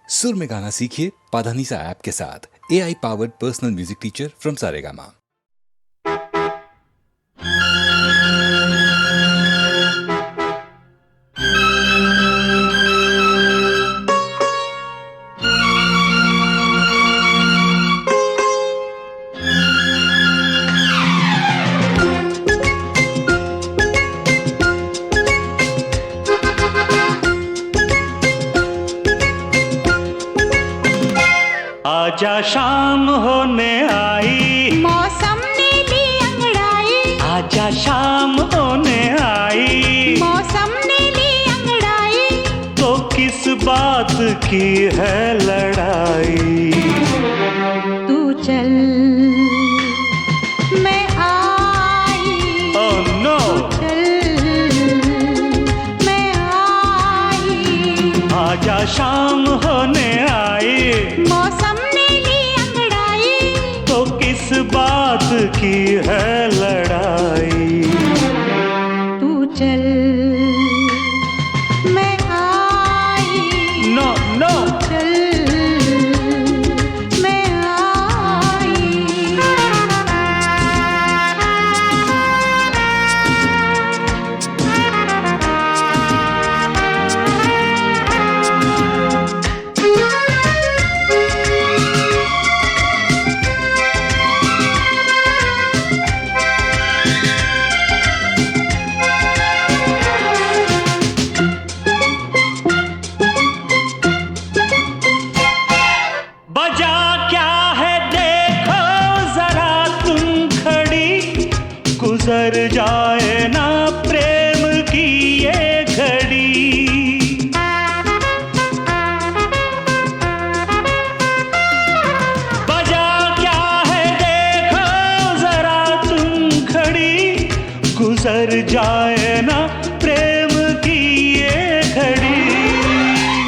सुर में गाना सीखिए पाधानीसा ऐप के साथ। AI powered personal music teacher from Saregama. आजा शाम होने आई, मौसम ने ली अंगड़ाई। आजा शाम होने आई, मौसम ने ली अंगड़ाई। तो किस बात की है लड़ाई? तू चल मैं आई। ओह नो, चल मैं आई। आजा शाम होने आई, मौसम ने ली अंगड़ाई। तो किस बात की है लड़ाई? तू चल मैं आई। नो नो, चल मैं आई। बजा क्या है देखो जरा तुम खड़ी, गुजर जाए ना प्रेम की ये घड़ी। बजा क्या है देखो जरा तुम खड़ी, गुजर जाए ना प्रेम की ये घड़ी।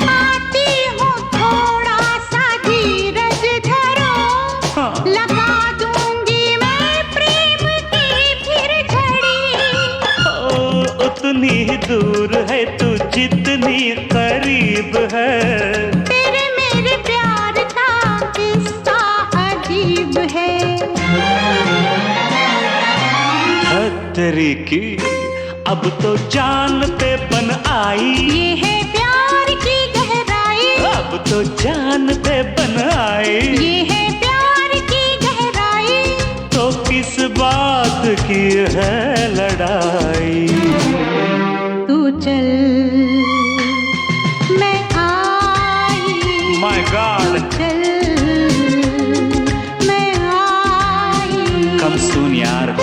आती हूँ थोड़ा सा धीरज धरो, हाँ। लगा दूंगी मैं प्रेम की फिर झड़ी। ओ, उतनी ही दूर है तू जितनी करीब है, तेरे मेरे प्यार का किस्सा अजीब है। तेरी की अब तो जान पे बन आई, ये है प्यार की गहराई। अब तो जान पे बन आई। ये है प्यार की गहराई। तो किस बात की है लड़ाई? तू चल मैं आई। माय गॉड, चल मैं आई। कम सून यार।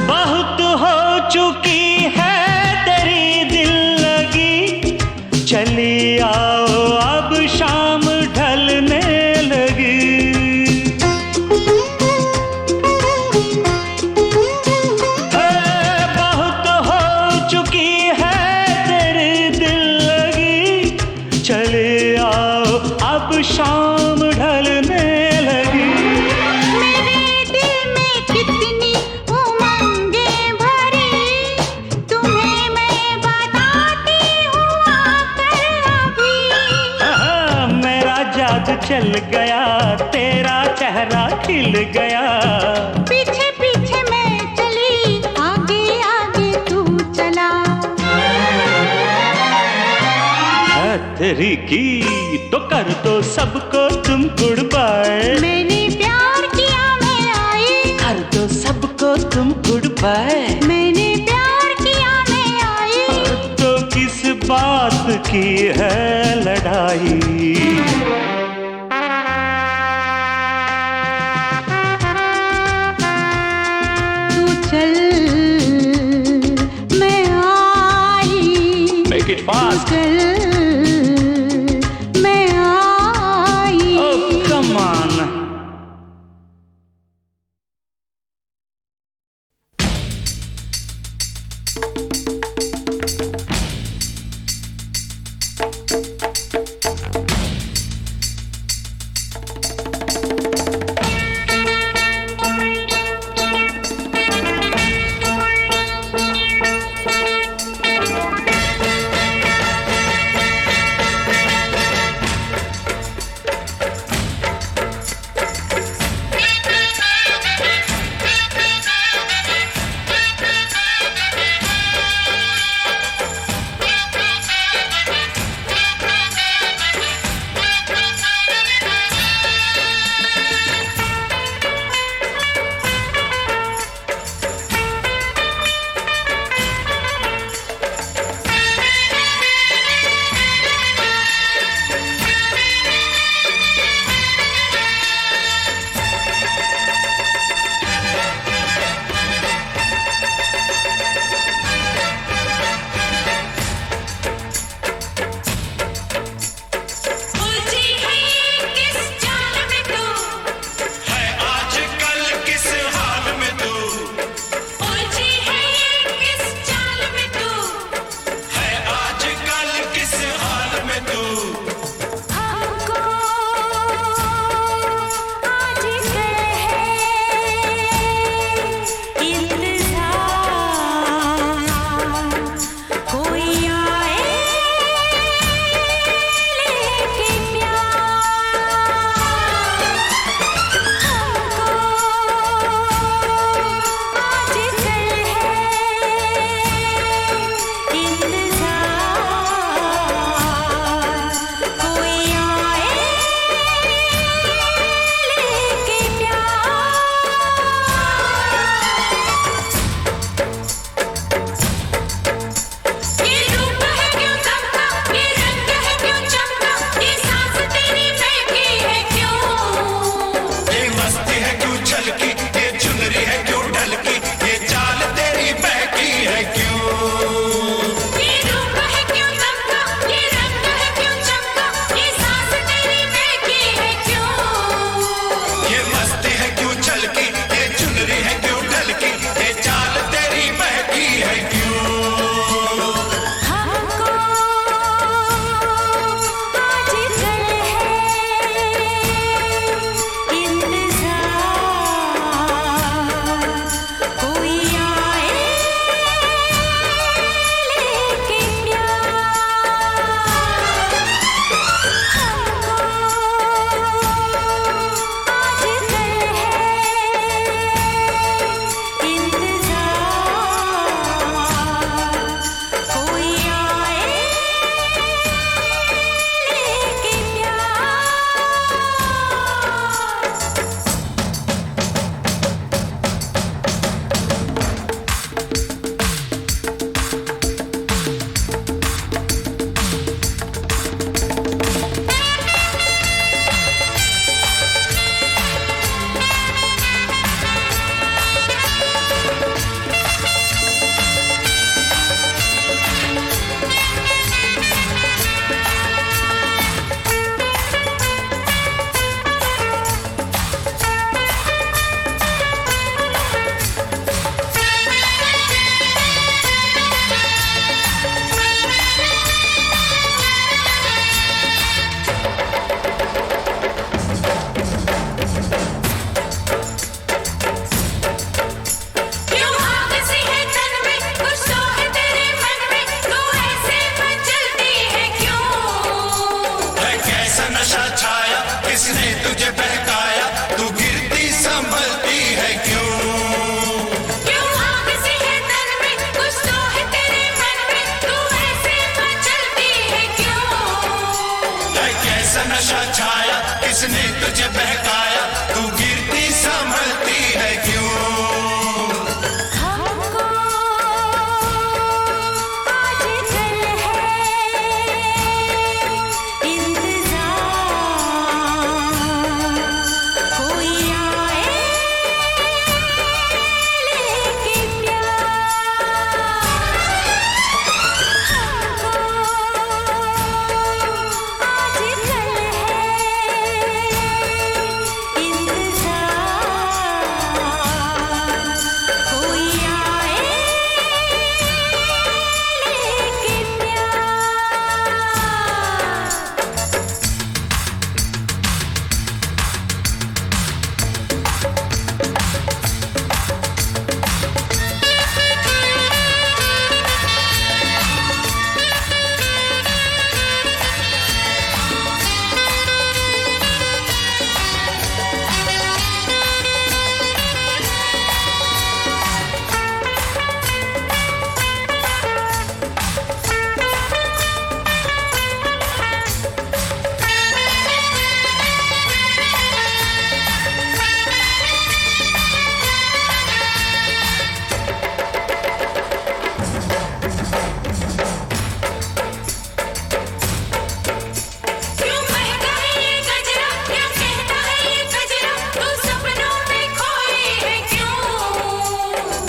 बहुत हो चुकी है तेरी दिल लगी, चली आओ अब शाम ढलने लगी। बहुत हो चुकी है तेरी दिल लगी, चले आओ अब शाम ढलने लगी। मेरे दिल में कितनी उमंगें भरी, तुम्हें मैं बताती हूँ आकर अभी। मेरा जादू चल गया, तेरा चेहरा खिल गया। पीछे पीछे मैं चली, आगे आगे तू चला। तेरी की तो कर दो सबको तुम गुड बाय। मैंने प्यार किया मैं आई। कर दो सबको तुम गुड बाय। मैंने प्यार किया मैं आई। तो किस बात की है लड़ाई? किसने तुझे बहकाया, तू गिरती संभलती है क्यों? क्यों आग सी है तन में, कुछ तो है तेरे मन में, तू ऐसे मचलती है क्यों? है कैसा नशा छाया, किसने तुझे बहकाया, तू गिरती संभलती है क्यों? हमको आजकल है इंतजार, कोई आए लेके प्यार। हमको आजकल है इंतजार, कोई आए लेके प्यार। क्यों महका है ये गजरा, क्या कहता है ये गजरा, तू सपनों में खोई है क्यों?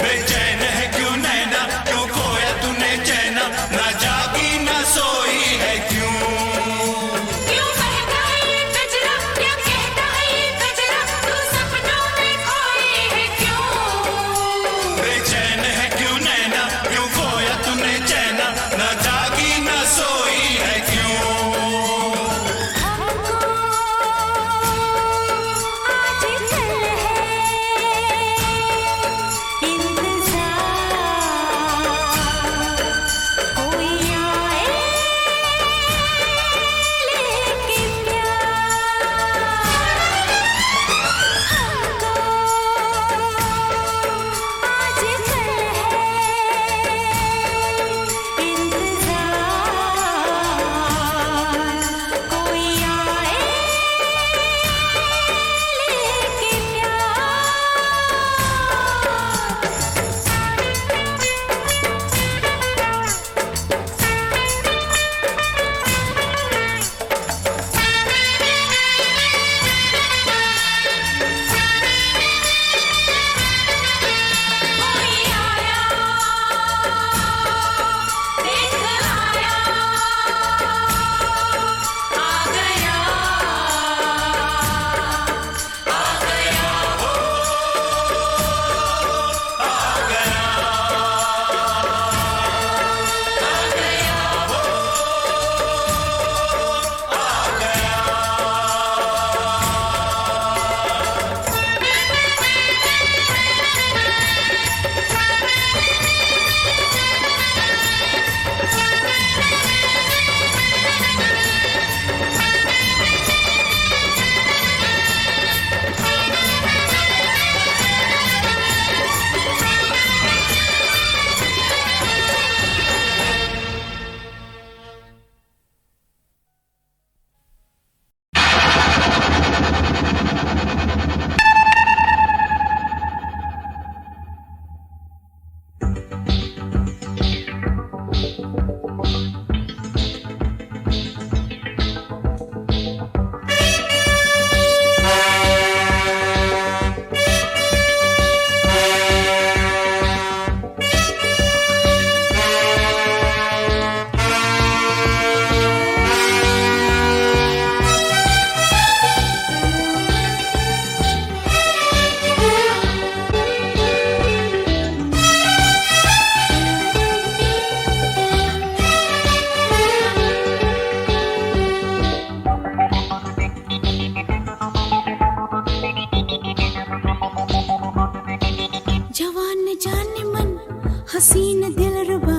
बेचैन है क्यों नैना, क्यों खोया तूने चैना, ना जागी ना सोई है क्यों? क्यों महका है ये गजरा, क्या कहता है ये गजरा, तू सपनों में खोई है क्यों? बेचैन है क्यों नैना, क्यों खोया तूने चैना, ना जागी ना सोई है क्यों? हमको आजकल है इंतजार, कोई आए लेके प्यार। हमको आजकल है इंतजार, कोई आए लेके कोई आया, देख आया, आ गया, आ गया। हसीन दिलरुबा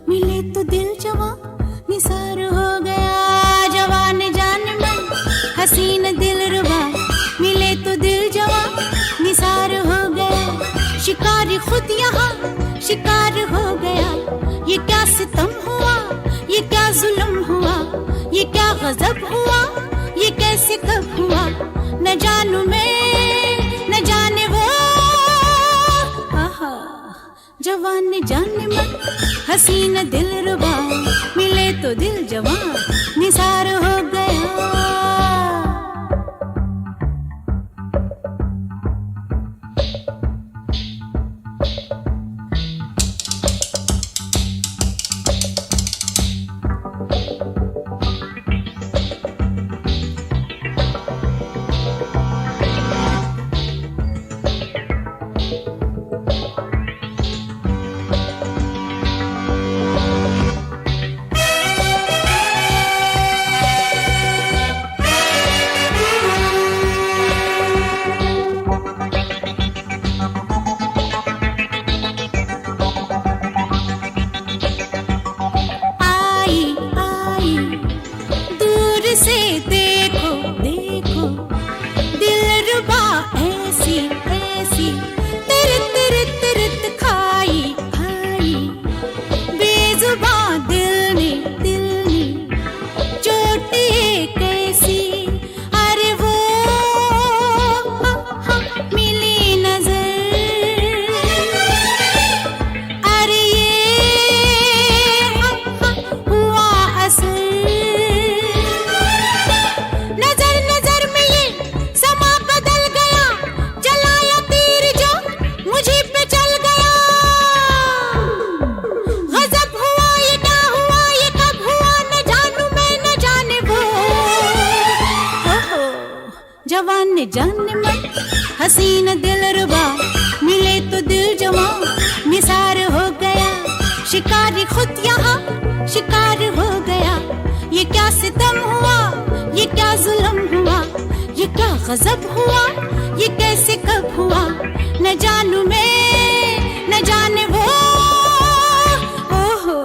मिले तो दिल जवा निसार हो गया। जवान जान मन हसीन दिल शिकार हो गया। ये क्या सितम हुआ, ये क्या जुल्म हुआ, ये क्या गजब हुआ, ये कैसे कब हुआ, न जानू मैं न जाने वो। आहा, जवान ने जाने मन, हसीन दिल रुबा, मिले तो दिल जवान निसार हो गया। जवान ने जाने मन, हसीन दिल रुबा, मिले तो दिल जमा निसार हो गया। शिकारी खुद यहाँ शिकार हो गया। ये क्या सितम हुआ, ये क्या जुल्म हुआ, ये क्या गजब हुआ, ये कैसे कब हुआ, न जानू मैं न जाने वो। ओहो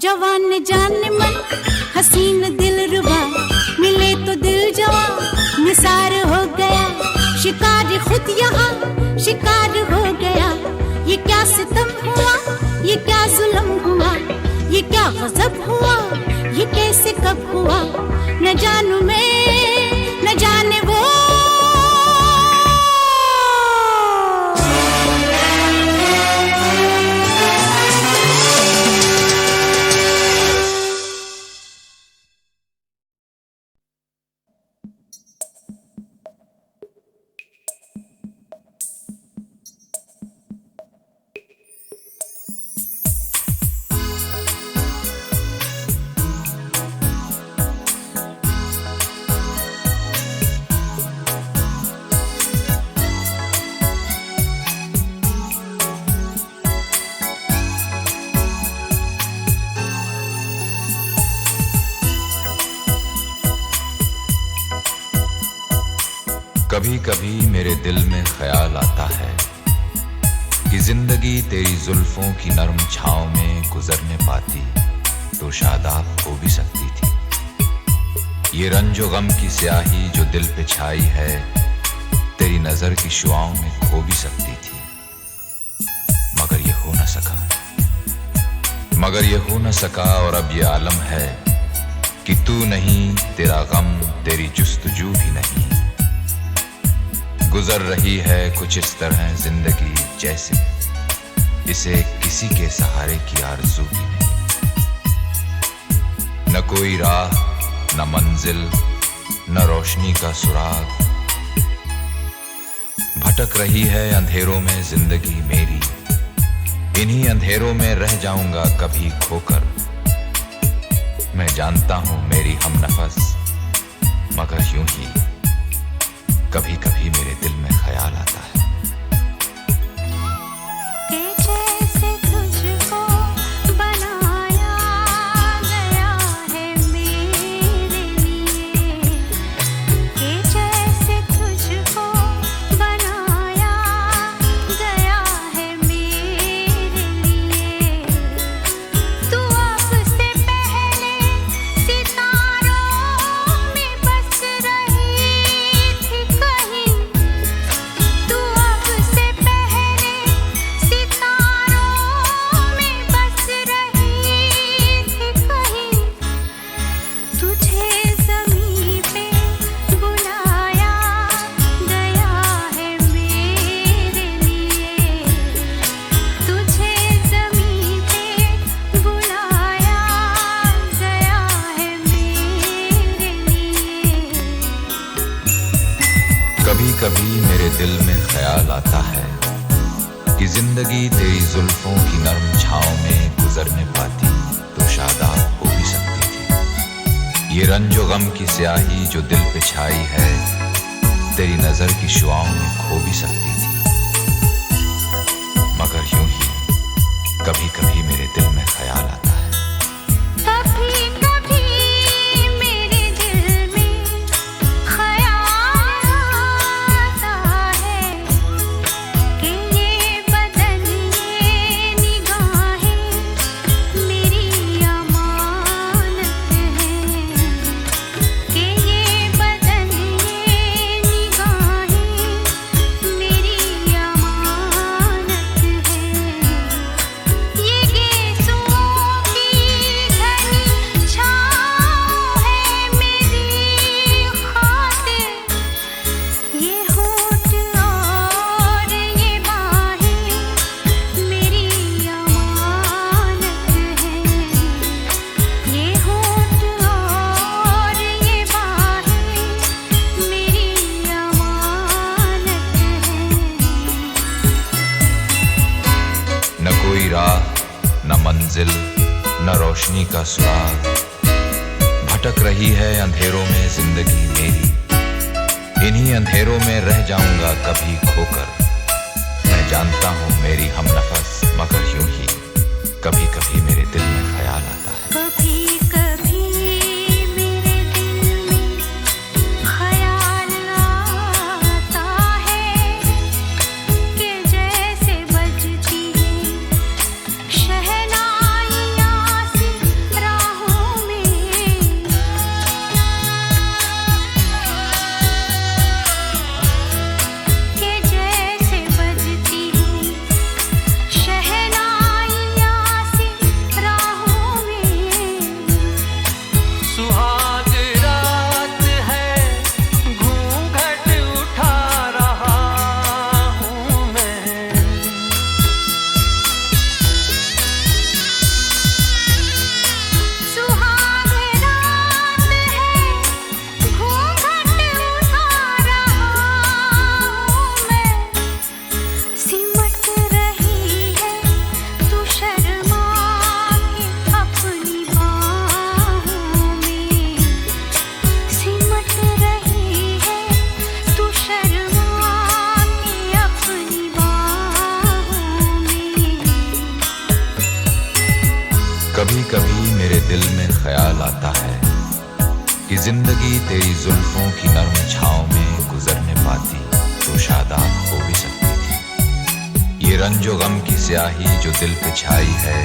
जवान जाने मन, हसीन दिल रुबा, मिले तो दिल जवा निसार हो गया। शिकार खुद यहाँ शिकार हो गया। ये क्या सितम हुआ, ये क्या जुल्म हुआ, ये क्या गजब हुआ, ये कैसे कब हुआ, न जानू मैं न जाने वो। कभी कभी मेरे दिल में ख्याल आता है कि जिंदगी तेरी जुल्फों की नरम छांव में गुजरने पाती तो शादाब हो भी सकती थी। ये रंजो गम की स्याही जो दिल पे छाई है तेरी नजर की शुआओं में खो भी सकती थी। मगर ये हो न सका, मगर ये हो न सका। और अब ये आलम है कि तू नहीं, तेरा गम, तेरी जुस्तजू भी नहीं। गुजर रही है कुछ इस तरह जिंदगी जैसे इसे किसी के सहारे की आरज़ू भी नहीं। न कोई राह, न मंजिल, न रोशनी का सुराग। भटक रही है अंधेरों में जिंदगी मेरी, इन्हीं अंधेरों में रह जाऊंगा कभी खोकर। मैं जानता हूं मेरी हमनफस, मगर यूं ही कभी कभी मेरे दिल में ख्याल आता है कि जैसे तुझको बनाया गया है मेरे लिए, कि जैसे तुझको बनाया गया है मेरे लिए। तू अब से पहले सितारों में बस रही थी कहीं, तू अब से पहले सितारों में बस रही थी कहीं। तुझे ज़मीं पे बुलाया गया है मेरे लिए, तुझे ज़मीं पे बुलाया गया है मेरे लिए। कभी कभी मेरे दिल में ख्याल आता है कि जिंदगी तेरी जुल्फों की नरम छांव में गुजरने पाती तो शादाब हो भी सकती थी। ये रंजो गम की स्याही जो दिल पे छाई है तेरी नजर की शुआओं में खो भी सकती थी। मगर यूं ही कभी कभी मेरे दिल में ख्याल आता है कभी कभी मेरे दिल में ख्याल आता है कि ये बदन, ये निगाहें मेरी अमानत है, कि ये बदन, ये निगाहें मेरी अमानत है। ये गेसुओं की घनी छाँव है मेरी खातिर, ये होठ और ये बाहें मेरी अमानत है, ये होठ और ये बाहें मेरी अमानत है। न कोई राह, न मंजिल, न रोशनी का सुराग। भटक रही है अंधेरों में जिंदगी मेरी, इन्हीं अंधेरों में रह जाऊंगा कभी खोकर। मैं जानता हूं मेरी हमनफस, मगर यूं ही कभी कभी मेरे दिल में ख्याल आता है कभी कभी मेरे दिल में ख्याल आता है कि जैसे बजती है शहनाइयाँ सी राहों में, कि जैसे बजती है शहनाइयाँ सी राहों में। सुहाग रात है, घूंघट उठा रहा हूँ मैं। सुहाग रात है, घूंघट उठा रहा हूँ मैं। सिमट रही है तू शर्मा के अपनी बाहों में, सिमट रही है तू शर्मा के अपनी बाहों में। कभी कभी मेरे दिल में ख्याल आता है कि जिंदगी तेरी जुल्फों की नरम छांव में गुजरने पाती तो शादाब हो भी सकती थी। ये रंजो गम की स्याही जो दिल पे छाई है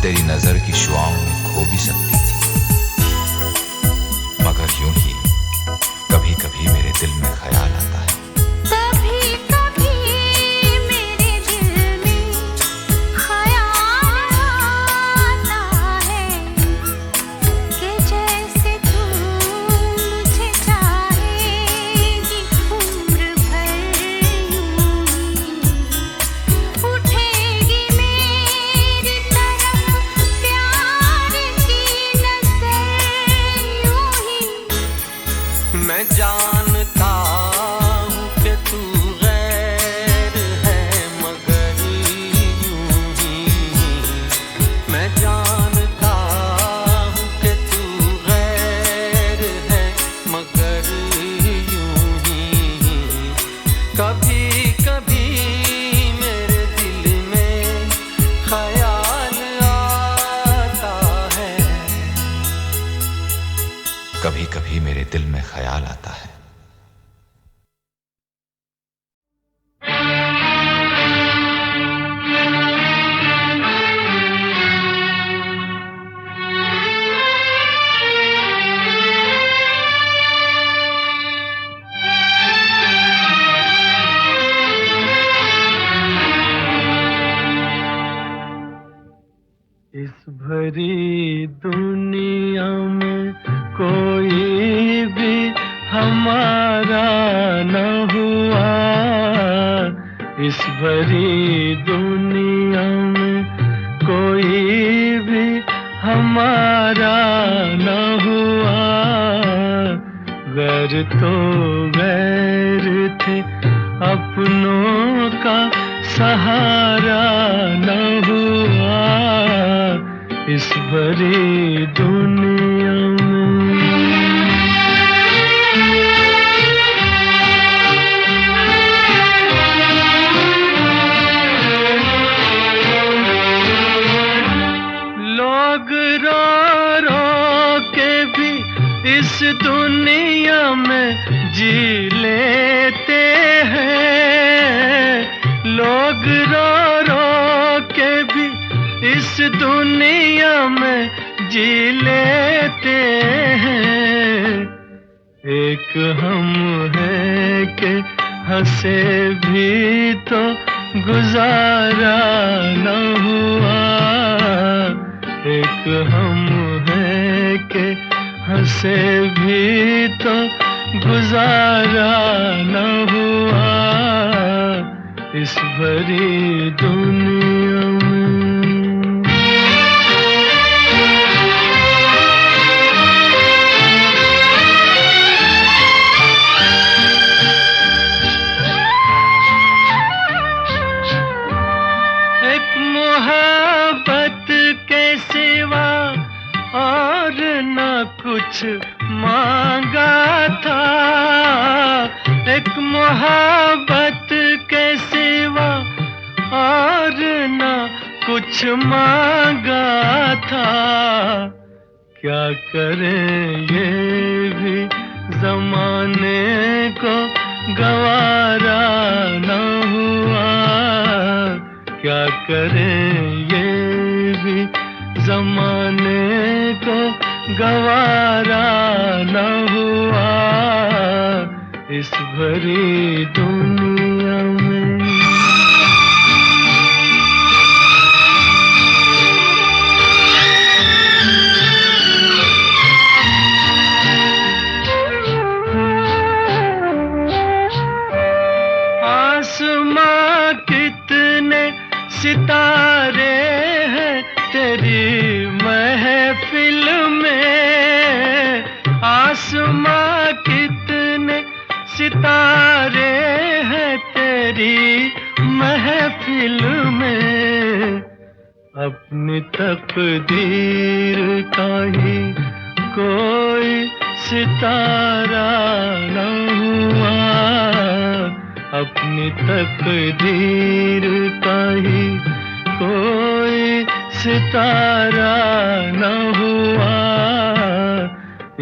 तेरी नजर की शुआओं में खो भी सकती थी। मगर यूं ही कभी कभी मेरे दिल में ख्याल आता है, कभी कभी मेरे दिल में ख्याल आता है कि जैसे तू मुझे चाहेगी उम्र भर यूं ही उठेगी मेरी तरफ प्यार की नजर यूं ही। मैं जानता हूँ कि तू गैर है मगर यूं ही, मैं जानता हूँ कि तू गैर है मगर यूं ही। कभी कभी मेरे दिल में ख्याल आता है, कभी कभी मेरे दिल में ख्याल आता है। इस भरी दुनिया में कोई भी हमारा न हुआ, इस भरी दुनिया में कोई भी हमारा न हुआ। गैर तो गैर थे अपनों का सहारा न हुआ, इस भरी दुनिया में। लोग रो रो के भी इस दुनिया में जी लेते हैं, लोग रो रो के भी इस दुनिया में जी लेते हैं। एक हम है कि हंसे भी तो गुजारा न हुआ, एक हम है कि हंसे भी तो गुजारा न हुआ, इस भरी दुनिया में। एक मोहब्बत के सिवा और न कुछ मांगा था, एक मोहब्बत के सिवा और न कुछ मांगा था। क्या करें ये भी जमाने को गवारा न हुआ, क्या करें ये भी जमाने को गवारा न हुआ, इस भरी दुनिया में। आसमां कितने सितारे हैं तेरी महफिल में, आसमां कितने सितारे हैं तेरी महफिल में। अपनी तकदीर का ही कोई सितारा न हुआ, अपनी तकदीर का ही कोई सितारा न हुआ,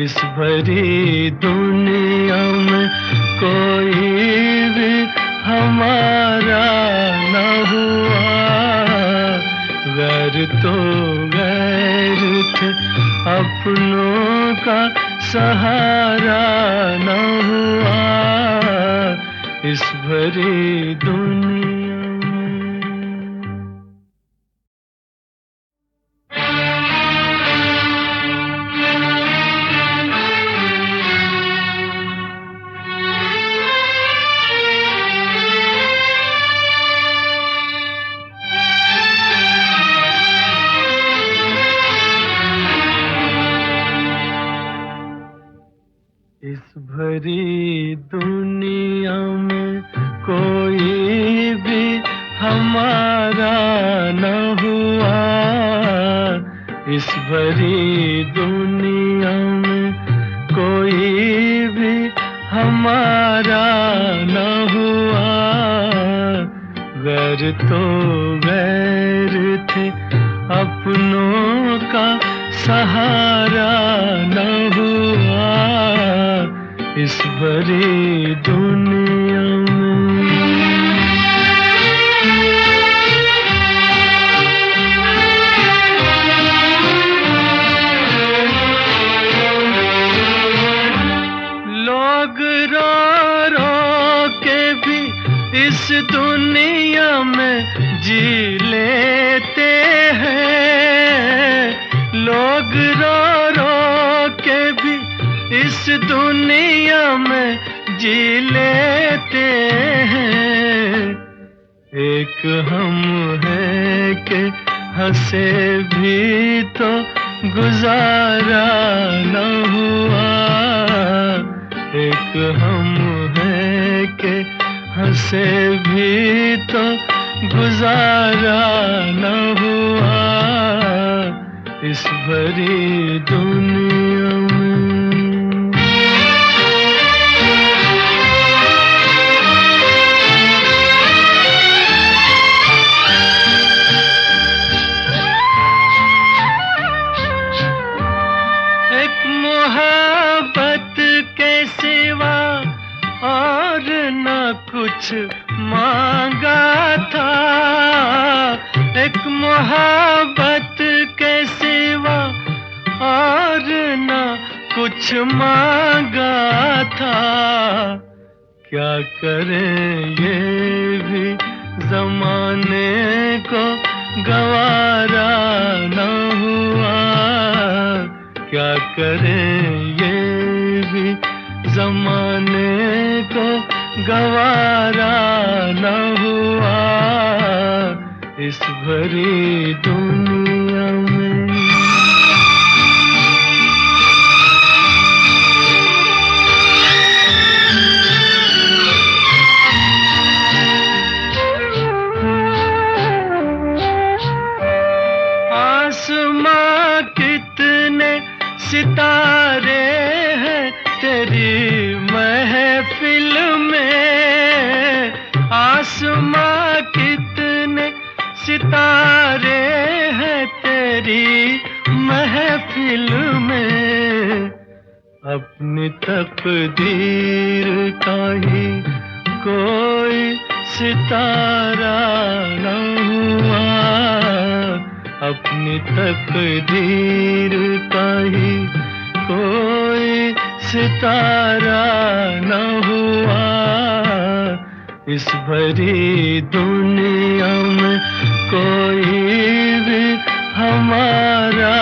इस भरी दुनिया में कोई भी हमारा न हुआ। गैर तो गैर थे, अपनों का सहारा न हुआ इस भरी दुनिया में। इस भरी दुनिया में कोई भी हमारा न हुआ। इस भरी दुनिया में कोई भी हमारा न हुआ। गैर तो गैर थे, अपनों का सहारा न हुआ इस भरी दुनिया में। लोग रो रो के भी इस दुनिया में जी लेते हैं। लोग रो रो के भी इस दुनिया में जी लेते हैं। एक हम है कि हंसे भी तो गुजारा न हुआ। एक हम है कि हंसे भी तो गुजारा न हुआ इस भरी दुनिया में। एक मोहब्बत के सिवा और न कुछ मांगा था। एक मोहब्बत के सिवा और न कुछ मांगा था। क्या करें ये भी जमाने को गवारा न हुआ। क्या करें ये भी जमाने को गवारा न हुआ इस भरी दुनिया में। आसमां कितने सितारे हैं तेरी महफिल में। आसमां कितने सितारे हैं तेरी महफिल में। अपनी तकदीर का ही कोई सितारा न हुआ। अपनी तकदीर का ही कोई सितारा न हुआ इस भरी दुनिया में। कोई भी हमारा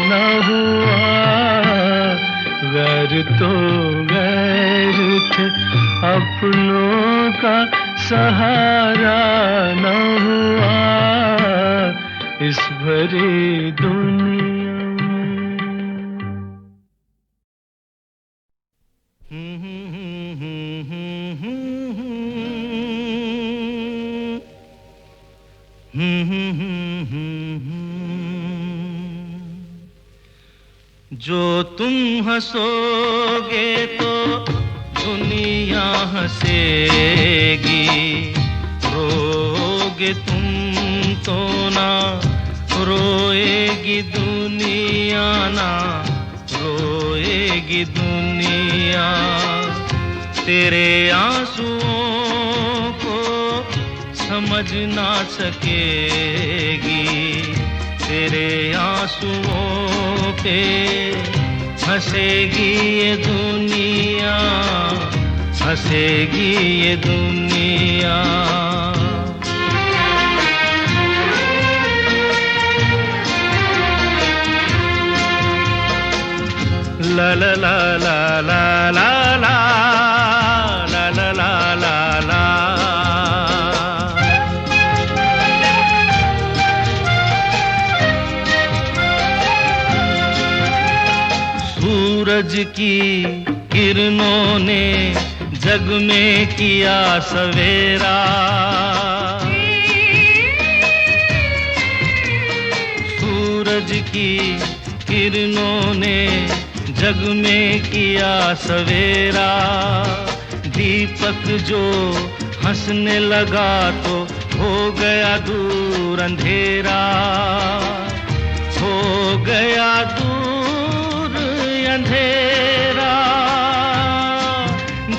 न हुआ। गैर तो गैर थे, अपनों का सहारा न हुआ इस भरी दुनिया में। जो तुम हंसोगे तो दुनिया हंसेगी। रोगे तुम तो ना रोएगी दुनिया, ना रोएगी दुनिया। तेरे आंसुओं को समझ ना सकेगी, तेरे आंसुओं पे हंसेगी ये दुनिया, हंसेगी ये दुनिया। ला ला ला ला ला ला ला ला ला ला ला ला। सूरज की किरणों ने जग में किया सवेरा, सूरज की किरणों ने जग में किया सवेरा। दीपक जो हंसने लगा तो हो गया दूर अंधेरा, हो गया दूर अंधेरा।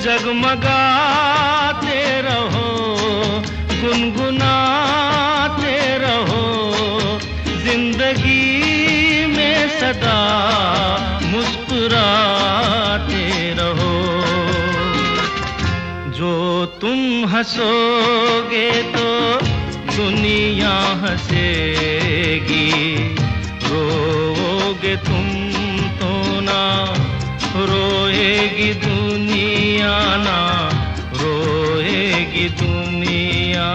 जगमगाते रहो, गुनगुनाते रहो, जिंदगी में सदा मुस्कुराते रहो। जो तुम हंसोगे तो दुनिया हंसेगी, रोओगे तुम तो ना रोएगी दुनिया, ना रोएगी दुनिया।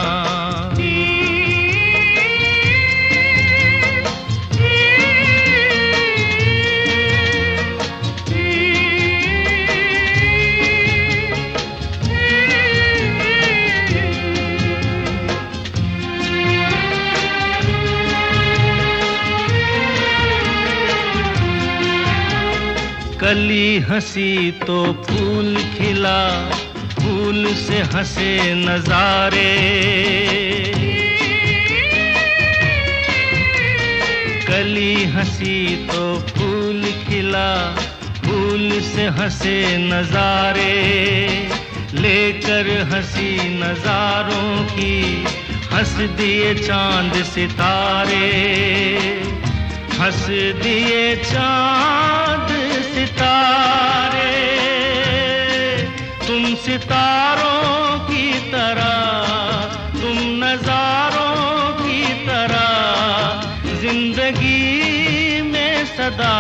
कली हंसी तो फूल खिला, फूल से हंसे नजारे। कली हंसी तो फूल खिला, फूल से हंसे नजारे। लेकर हंसी नजारों की हंस दिए चांद सितारे, हंस दिए चांद सितारे। तुम सितारों की तरह, तुम नजारों की तरह, जिंदगी में सदा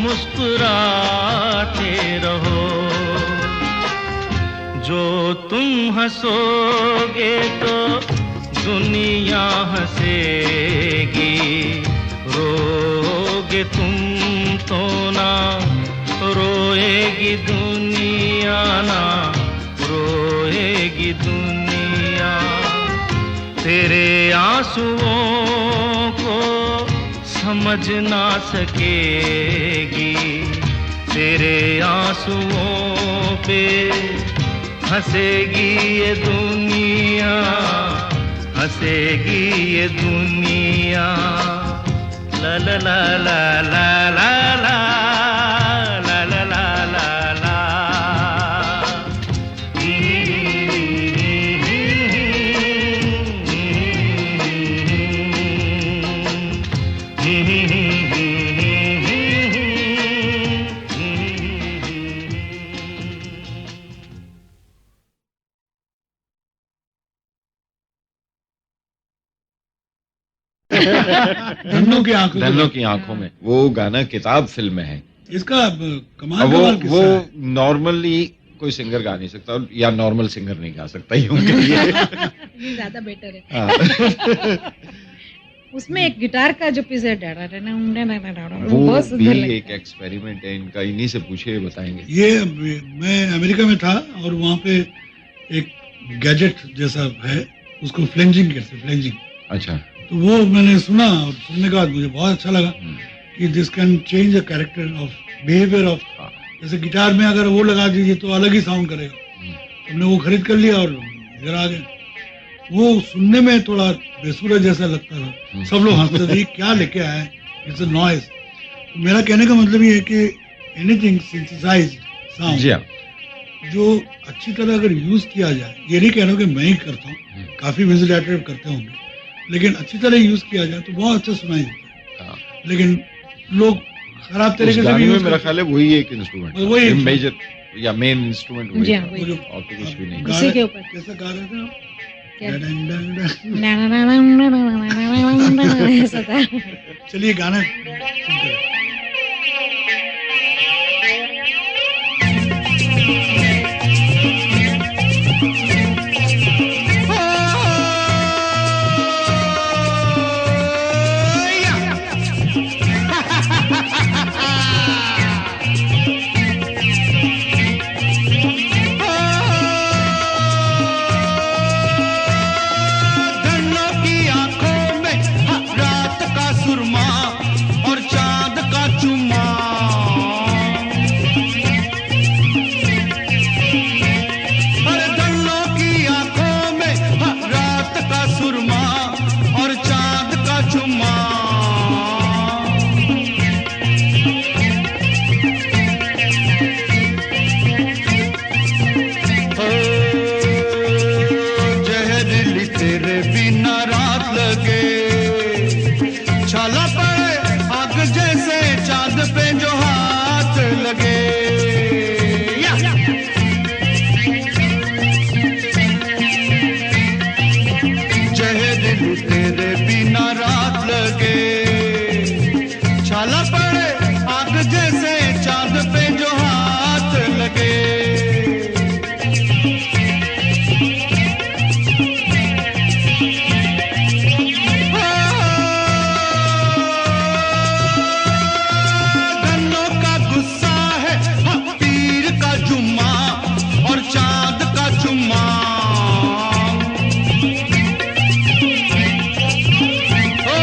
मुस्कुराते रहो। जो तुम हंसोगे तो दुनिया हंसेगी, रोगे तुम तो ना रोएगी दुनिया, ना रोएगी दुनिया। तेरे आंसुओं को समझ ना सकेगी, तेरे आंसुओं पे हंसेगी ये दुनिया, हंसेगी ये दुनिया। ला ला ला ला ला ला ला ला ला ला ला ला। धन्नों की आंखों में वो गाना किताब फिल्म में है। इसका कमाल का किस्सा वो है। नॉर्मली कोई सिंगर गा नहीं सकता, या नॉर्मल सिंगर नहीं गा सकता, यूं कहिए। ये ज्यादा बेटर है। उसमें एक गिटार का जो पीस है, वो बहुत भी सुंदर लगता एक एक्सपेरिमेंट है इनका, इन्हीं से पूछे बताएंगे। ये मैं अमेरिका में था और वहाँ पे एक गैजेट जैसा है, उसको फ्लेंजिंग कहते हैं, फ्लेंजिंग। अच्छा। तो वो मैंने सुना और सुनने के बाद मुझे बहुत अच्छा लगा कि this can change the character of behaviour of. जैसे गिटार में अगर वो लगा दीजिए तो अलग ही साउंड करेगा। हमने वो खरीद कर लिया और इधर आ गए। वो सुनने में थोड़ा बेसुरा जैसा लगता था, सब लोग हंसते थे, क्या लेके आए, इट्स अ नॉइज। तो मेरा कहने का मतलब ये है कि एनीथिंग सिंथेसाइज्ड साउंड जो अच्छी तरह अगर यूज किया जाए, ये नहीं कह रहा हूँ कि मैं ही करता हूँ, काफी म्यूजिक डायरेक्टर करते होंगे, लेकिन अच्छी तरह यूज किया जाए तो बहुत अच्छा सुनाई देता है। लेकिन लोग खराब उस तरीके से गाने भी में यूज मेरा करते ख्याल है वही एक इंस्ट्रूमेंट, वही मेजर या मेन इंस्ट्रूमेंट जी वही हाँ, था, वही। और तो कुछ भी नहीं। हैं। उसी के ऊपर। कैसा गा रहे थे आप? क्या? डंग डंग डंग। ऐसा था। चलिए गाना सुनते हैं। धन्नों की आंखों में रात का सुरमा और चांद का चुम्मा। अरे धन्नों की आंखों में रात का सुरमा और चांद का चुम्मा। जहरीली तेरे बिना रात लगे, छाला पड़े आग जैसे चांद पे जो हाथ लगे। जहरीली तेरे बिना रात लगे, छाला पड़े आग जैसे चांद पे जो हाथ लगे। धन्नों का गुस्सा है पीर का जुम्मा और चांद का चुम्मा। ओ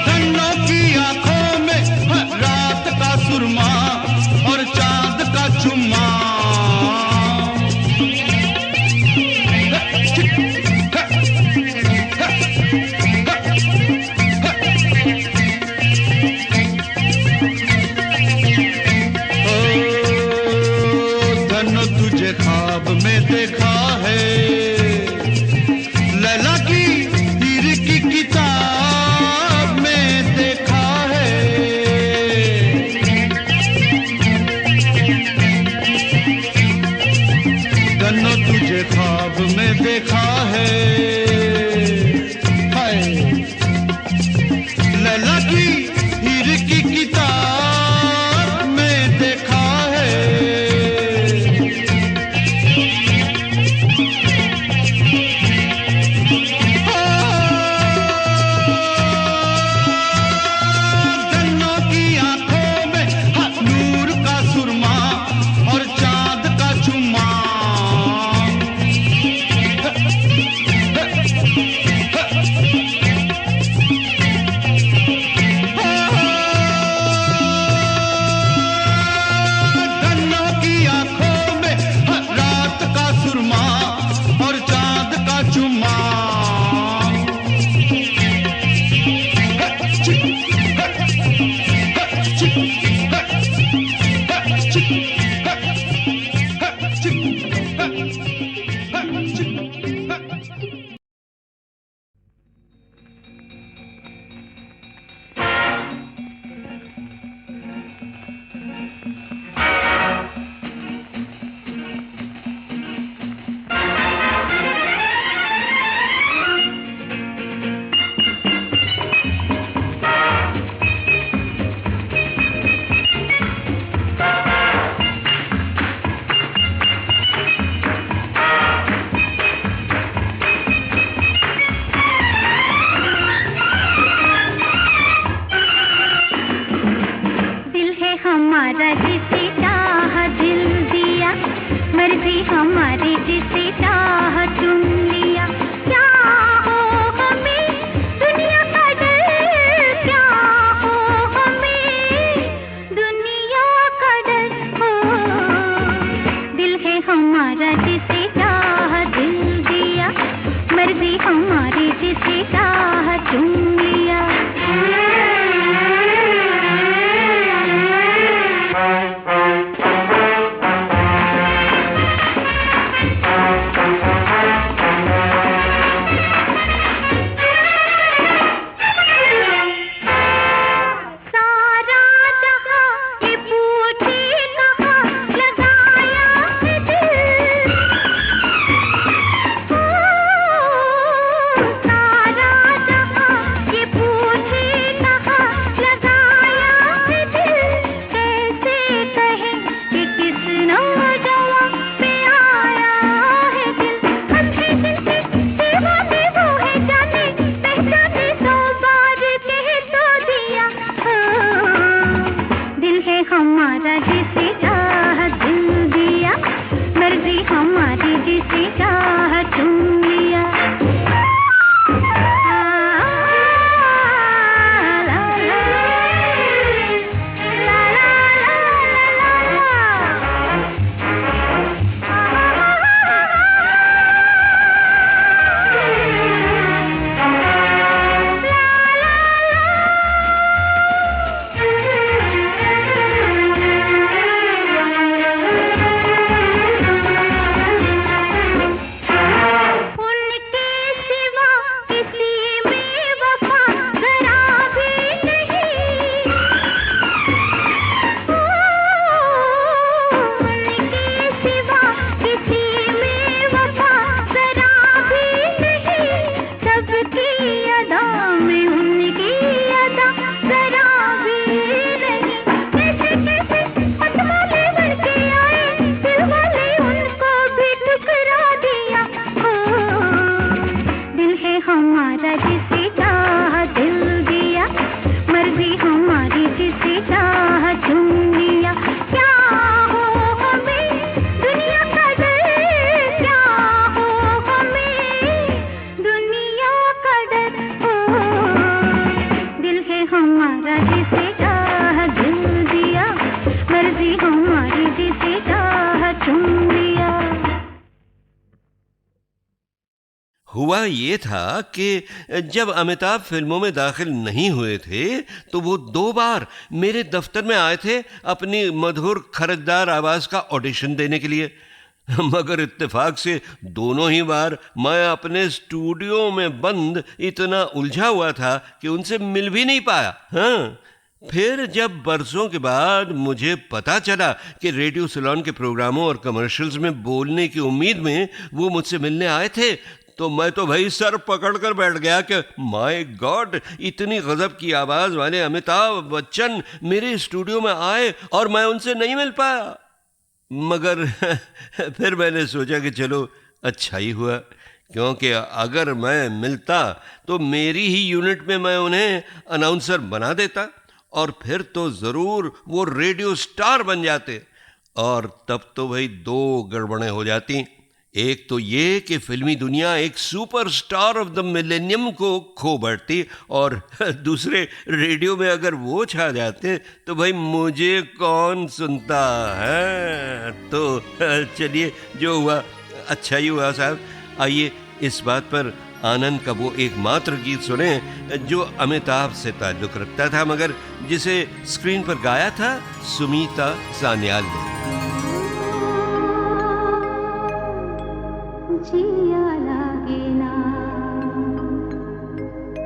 धन्नों की आंखों में रात का सुरमा और चांद का चुम्मा। धन्नो तुझे ख्वाब में देखा है, लैला की हीर की किताब में देखा है। धन्नो तुझे ख्वाब में देखा है, हाय लैला की हीर की किताब में देखा है। धन्नों की आंखों में नूर का सुरमा और चांद का चुम्मा। धन्नों की आंखों में रात का सुरमा और चांद का चुम्मा। दिल है हमारा जिसे चाह दिल दिया, मर्जी हमारी जिसे चाह चुन लिया। क्या हो हमें दुनिया का डर, क्या हो हमें दुनिया का डर हो। दिल है हमारा जिसे चाह दिल दिया, मर्जी हमारी जिसे चाह चुन लिया। हमारी जिसे चाह चुन लिया, क्या हो हमें दुनिया का डर, क्या हो हमें दुनिया का डर, हो दिल है हमारा जिसे चाह दिल दिया, मर्जी हमारी जिसे चाह चुन लिया। हुआ ये था कि जब अमिताभ फिल्मों में दाखिल नहीं हुए थे तो वो 2 बार मेरे दफ्तर में आए थे अपनी मधुर खरजदार आवाज का ऑडिशन देने के लिए, मगर इत्तेफाक से दोनों ही बार मैं अपने स्टूडियो में बंद इतना उलझा हुआ था कि उनसे मिल भी नहीं पाया। हाँ, फिर जब बरसों के बाद मुझे पता चला कि रेडियो सिलोन के प्रोग्रामों और कमर्शियल्स में बोलने की उम्मीद में वो मुझसे मिलने आए थे, तो मैं तो भाई सर पकड़ कर बैठ गया कि माय गॉड, इतनी गजब की आवाज वाले अमिताभ बच्चन मेरे स्टूडियो में आए और मैं उनसे नहीं मिल पाया। मगर फिर मैंने सोचा कि चलो अच्छा ही हुआ, क्योंकि अगर मैं मिलता तो मेरी ही यूनिट में मैं उन्हें अनाउंसर बना देता और फिर तो ज़रूर वो रेडियो स्टार बन जाते। और तब तो भाई 2 गड़बड़ें हो जाती। एक तो ये कि फिल्मी दुनिया एक सुपरस्टार ऑफ द मिलेनियम को खो बैठती, और दूसरे रेडियो में अगर वो छा जाते तो भाई मुझे कौन सुनता है। तो चलिए, जो हुआ अच्छा ही हुआ साहब। आइए इस बात पर आनंद का वो एकमात्र गीत सुने जो अमिताभ से ताल्लुक़ रखता था, मगर जिसे स्क्रीन पर गाया था सुमीता सान्याल ने। जिया लागे ना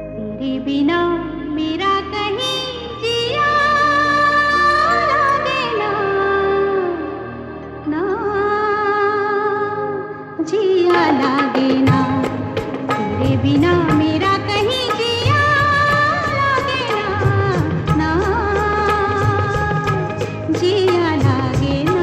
तेरे बिना मेरा कहीं जिया लागे ना, ना जिया लागे ना तेरे बिना मेरा कहीं जिया लागे ना, ना जिया लागे ना।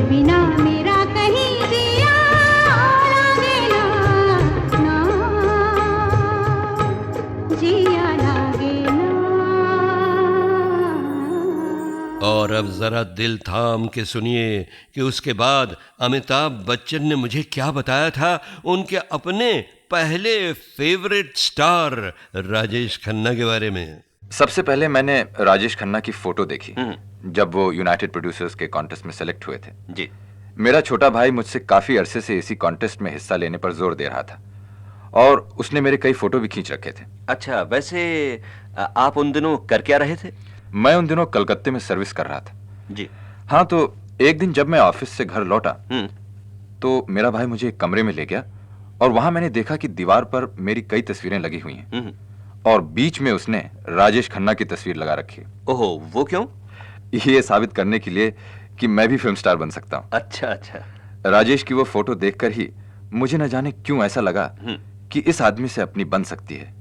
बिना मेरा कहीं जिया लागे ना, ना अब जरा दिल थाम के सुनिए कि उसके बाद अमिताभ बच्चन ने मुझे क्या बताया था उनके अपने पहले फेवरेट स्टार राजेश खन्ना के बारे में। सबसे पहले मैंने राजेश खन्ना की फोटो देखी जब वो यूनाइटेड प्रोड्यूसर्स के कॉन्टेस्ट में सेलेक्ट हुए थे। जी। मेरा छोटा भाई मुझसे काफी अरसे से इसी कॉन्टेस्ट में हिस्सा लेने पर जोर दे रहा था और उसने मेरे कई फोटो भी खींच रखे थे। अच्छा, वैसे आप उन दिनों कर क्या रहे थे? मैं उन दिनों कलकत्ते में सर्विस कर रहा था। जी। हाँ, तो एक दिन जब मैं ऑफिस से घर लौटा तो मेरा भाई मुझे एक कमरे में ले गया और वहां मैंने देखा कि दीवार पर मेरी कई तस्वीरें लगी हुई हैं और बीच में उसने राजेश खन्ना की तस्वीर लगा रखी है। ओहो, वो क्यों? ये साबित करने के लिए कि मैं भी फिल्म स्टार बन सकता हूँ। अच्छा अच्छा। राजेश की वो फोटो देखकर ही मुझे न जाने क्यों ऐसा लगा कि इस आदमी से अपनी बन सकती है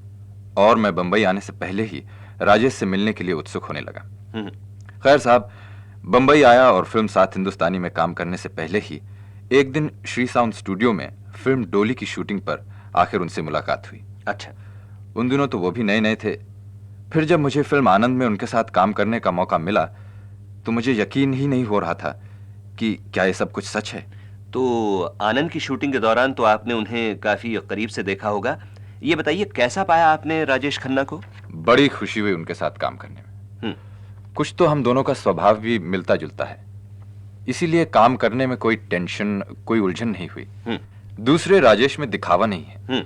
और मैं बंबई आने से पहले ही राजेश से मिलने के लिए उत्सुक होने लगा। खैर साहब, बंबई आया और फिल्म सात हिंदुस्तानी में काम करने से पहले ही एक दिन श्री साउंड स्टूडियो में फिल्म डोली की शूटिंग पर आखिर उनसे मुलाकात हुई। अच्छा। उन दिनों तो वो भी नए नए थे। फिर जब मुझे फिल्म आनंद में उनके साथ काम करने का मौका मिला तो मुझे यकीन ही नहीं हो रहा था कि क्या ये सब कुछ सच है। तो आनंद की शूटिंग के दौरान तो आपने उन्हें काफी करीब से देखा होगा। ये बताइए, कैसा पाया आपने राजेश खन्ना को? बड़ी खुशी हुई उनके साथ काम करने में। कुछ तो हम दोनों का स्वभाव भी मिलता जुलता है, इसीलिए काम करने में कोई टेंशन, कोई उलझन नहीं हुई। दूसरे राजेश में दिखावा नहीं है,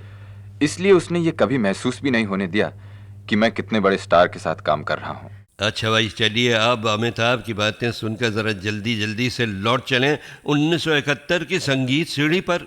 इसलिए उसने ये कभी महसूस भी नहीं होने दिया कि मैं कितने बड़े स्टार के साथ काम कर रहा हूँ। अच्छा भाई, चलिए अब अमिताभ की बातें सुनकर जरा जल्दी जल्दी से लौट चलें 1971 की संगीत सीढ़ी पर।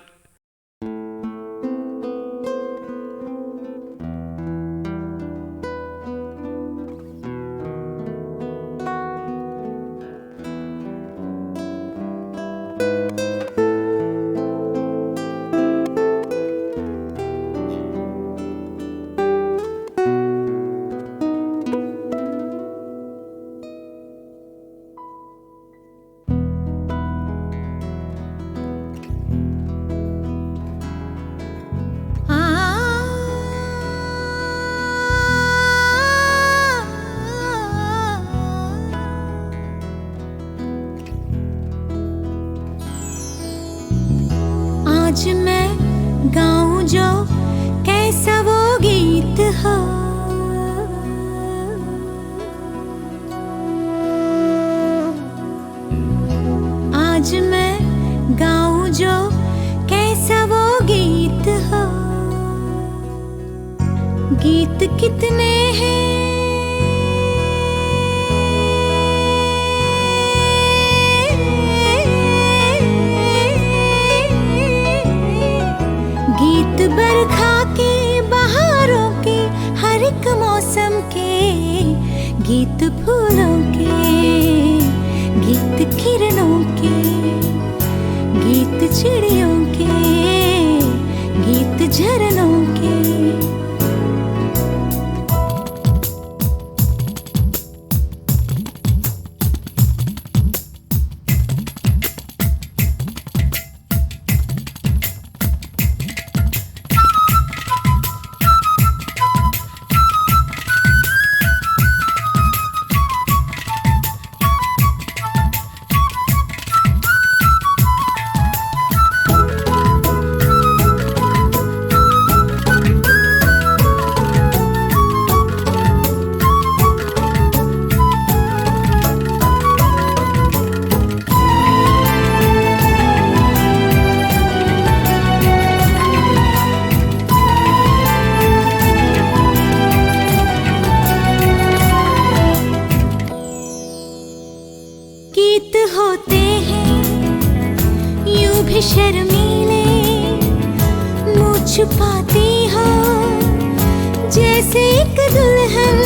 आज मैं गाऊं जो कैसा वो गीत हो, आज मैं गाऊं जो कैसा वो गीत हो। गीत कितने हैं बरखा के, बहारों के, हर एक मौसम के, गीत फूलों के, गीत किरणों के, गीत चिड़ियों के, गीत झरनों के। गीत होते हैं यूं भी शर्मीले, मुँह छुपाती हो जैसे एक दुल्हन।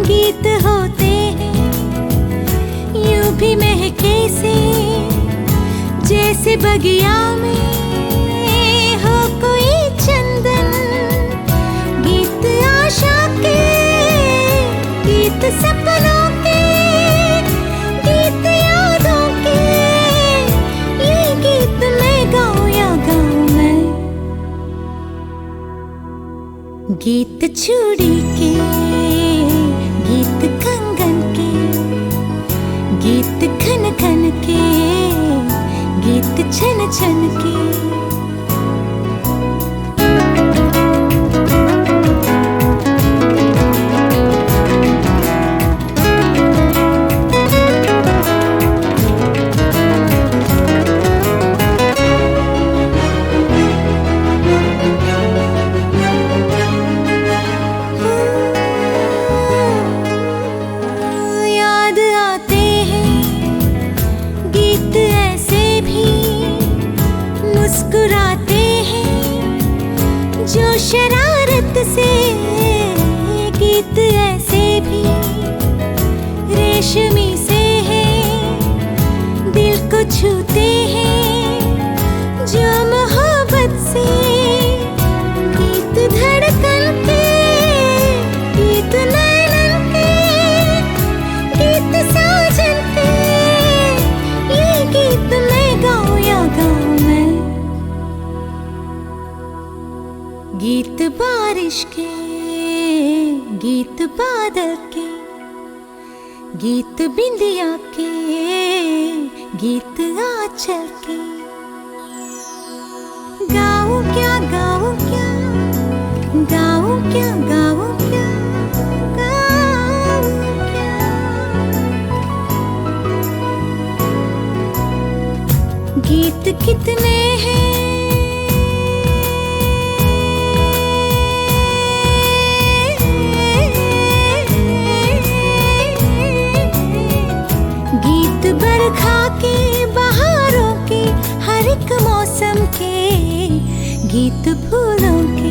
गीत होते हैं यूं भी महके से, जैसे बगिया में हो कोई चंदन। गीत आशा के, गीत सपनों के, गीत यादों के, ये गीत मैं गाऊं या गाऊं मैं। गीत चूड़ी के, गीत कंगन के, छनके। याद आते हैं गीत ऐसे भी, मुस्कुराते हैं जो शरारत से। गीत ऐसे भी रेशमी से हैं, दिल को छूते हैं जो मोहब्बत से। गीत धड़कन के, गीत नैनन के, गीत साजन के। ये गीत मैं गाऊं या गाऊं मैं, गीत बारिश के, गीत बादल के, गीत बिंदिया के, गीत आंचल के। गाऊं क्या, गाऊं क्या, गाऊं क्या, गाऊं क्या, गाऊं क्या। गीत कितने हैं गीत बरखा के, बहारों के, हर एक मौसम के, गीत फूलों के।